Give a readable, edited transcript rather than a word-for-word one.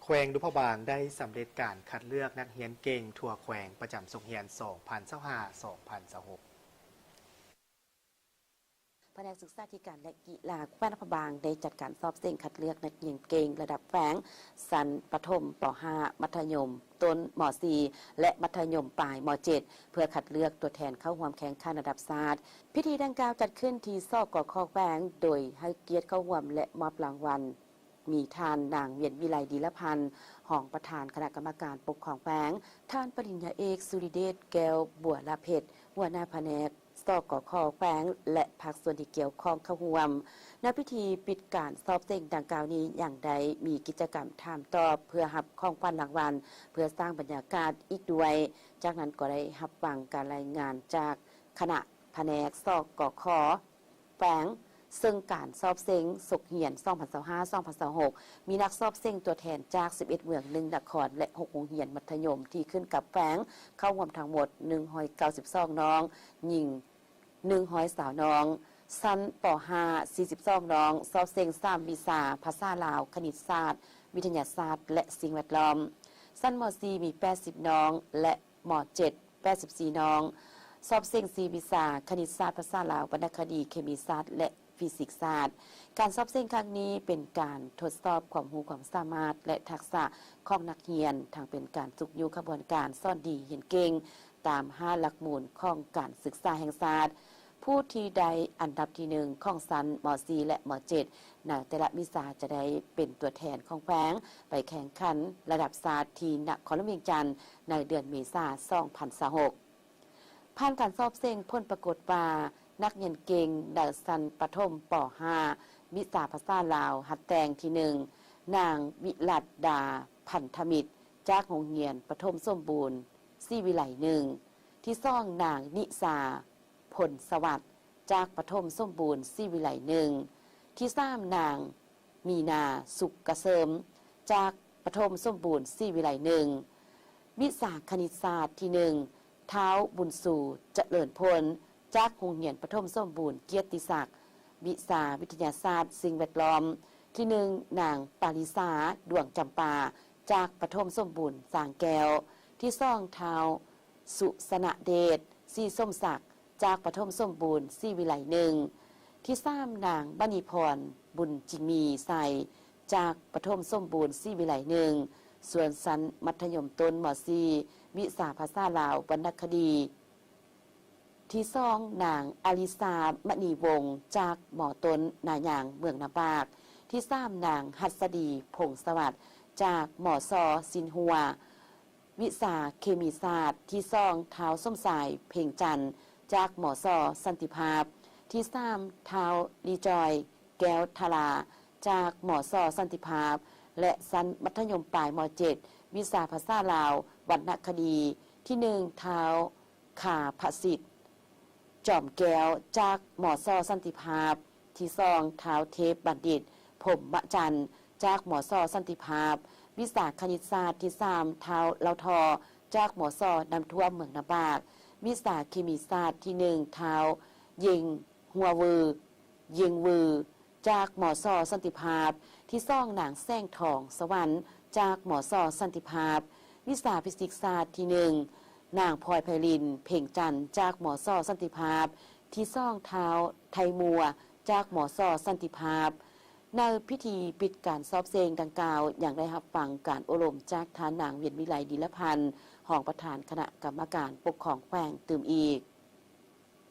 แขวงดุพบางได้สำเร็จการคัดเลือกนักเรียนเก่งทั่วแขวงประจำสงเรียน 2025-2026แผนกศึกษาธิการและกีฬาแขวงนครบาลได้จัดการสอบเสี่ยงคัดเลือกนักเรียนเก่งระดับแขวงชั้นประถมป .5 มัธยมต้นม .4 และมัธยมปลายม .7 เพื่อคัดเลือกตัวแทนเข้าร่วมแข่งขันระดับชาติพิธีดังกล่าวจัดขึ้นที่ซกข.แขวงโดยให้เกียรติเข้าร่วมและมอบรางวัลมีท่านนางเวียนวิไลดีละพันธ์รองประธานคณะกรรมการปกครองแขวงท่านปริญญาเอกสุริเดชแก้วบัวลาเพชรหัวหน้าแผนกสกข.แขวงและภาคส่วนที่เกี่ยวข้องเข้าร่วมณพิธีปิดการสอบเสี่ยงดังกล่าวนี้อย่างใดมีกิจกรรมถามตอบเพื่อรับของขวัญรางวัลเพื่อสร้างบรรยากาศอีกด้วยจากนั้นก็ได้รับฟังการรายงานจากคณะแผนกสกข.แขวงซึ่งการสอบเซ็งสกเหียน 2025-2026 มีนักสอบเซ็งตัวแทนจาก 11 เมือง1นครและ 6 โรงเรียนมัธยมที่ขึ้นกับแขวงเข้าร่วมทั้งหมด 192 น้องหญิง120น้องชั้นป .5 42 น้องสอบเซ็ง3วิชาภาษาลาวคณิตศาสตร์วิทยาศาสตร์และสิ่งแวดล้อมชั้นม .4 มี 80 น้องและม .7 84 น้องสอบเซ็ง4วิชาคณิตศาสตร์ภาษาลาววรรณคดีเคมีศาสตร์และฟิสิกส์ศาสตร์การสอบเส้นครั้งนี้เป็นการทดสอบความรู้ความสามารถและทักษะของนักเรียนทางเป็นการฝึกอยู่ขบวนการสอนดีเห็นเก่งตาม5หลักหมู่ของการศึกษาแห่งชาติผู้ที่ได้อันดับที่1ของชั้นม .4 และม .7 ในแต่ละวิชาจะได้เป็นตัวแทนของแขวงไปแข่งขันระดับชาติที่นครหลวงเวียงจันทร์ในเดือนเมษายน 2026ผ่านการสอบเส้นผลปรากฏว่านักเรียนเก่งดัชั้นประถมป .5 วิชาภาษาลาวหัดแตงที่1นางวิรัตดาพันธมิตรจากโรงเรียนประถมสมบูรณ์ศรีวิไล1ที่2นางนิสาผลสวัสดิ์จากประถมสมบูรณ์ศรีวิไล1ที่3นางมีนาสุขเกษมจากประถมสมบูรณ์ศรีวิไล1วิชาคณิตศาสตร์ที่1เท้าบุญสู่เจริญพลจากโรงเรียนประถมสมบูรณ์เกียรติศักดิ์วิชาวิทยาศาสตร์สิ่งแวดล้อมที่1นางปาริสาดวงจำปาจากประถมสมบูรณ์สางแก้วที่2เท้าสุสนะเดชศรีส้มศักดิ์จากประถมสมบูรณ์ศรีวิไล1ที่3นางบณีพรบุญจิมีใสจากประถมสมบูรณ์ศรีวิไล1ส่วนชั้นมัธยมต้นม .4 วิชาภาษาลาววรรณคดีที่2นางอลิสามณีวงศ์จากหมอต้นนายางเมืองนาบากที่3นางหัสดีพงสวัสดิ์จากหมอซอสินหัววิชาเคมีศาสตร์ที่2เท้าส้มสายเพ่งจันทร์จากหมอซอสันติภาพที่3เท้าลีจอยแก้วทลาจากหมอซอสันติภาพและชั้นมัธยมปลายม .7 วิชาภาษาลาววรรณคดีที่1เท้าขาพสิทธิ์จอมแก้วจากหมอซอสันติภาพที่2เท้าเทพบัณฑิตผมมะจันจากหมอซอสันติภาพวิชาคณิตศาสตร์ที่3เท้าเลาทอจากหมอซอนำท่วมเมืองนาบากวิชาเคมีศาสตร์ที่1เท้ายิงหัววือยิงวือจากหมอซอสันติภาพที่2นางแซงทองสวรรค์จากหมอซอสันติภาพวิชาฟิสิกส์ศาสตร์ที่1นางพลอยไพลินเพ่งจันทร์จากหมอซอสันติภาพที่2เท้าไทยมัวจากหมอซอสันติภาพในพิธีปิดการสอบเสงดังกล่าวอย่างได้รับฟังการอบรมจากท่านนางเวียนวิไลดีละพันธ์รองประธานคณะกรรมการปกครองแขวงตื่มอีก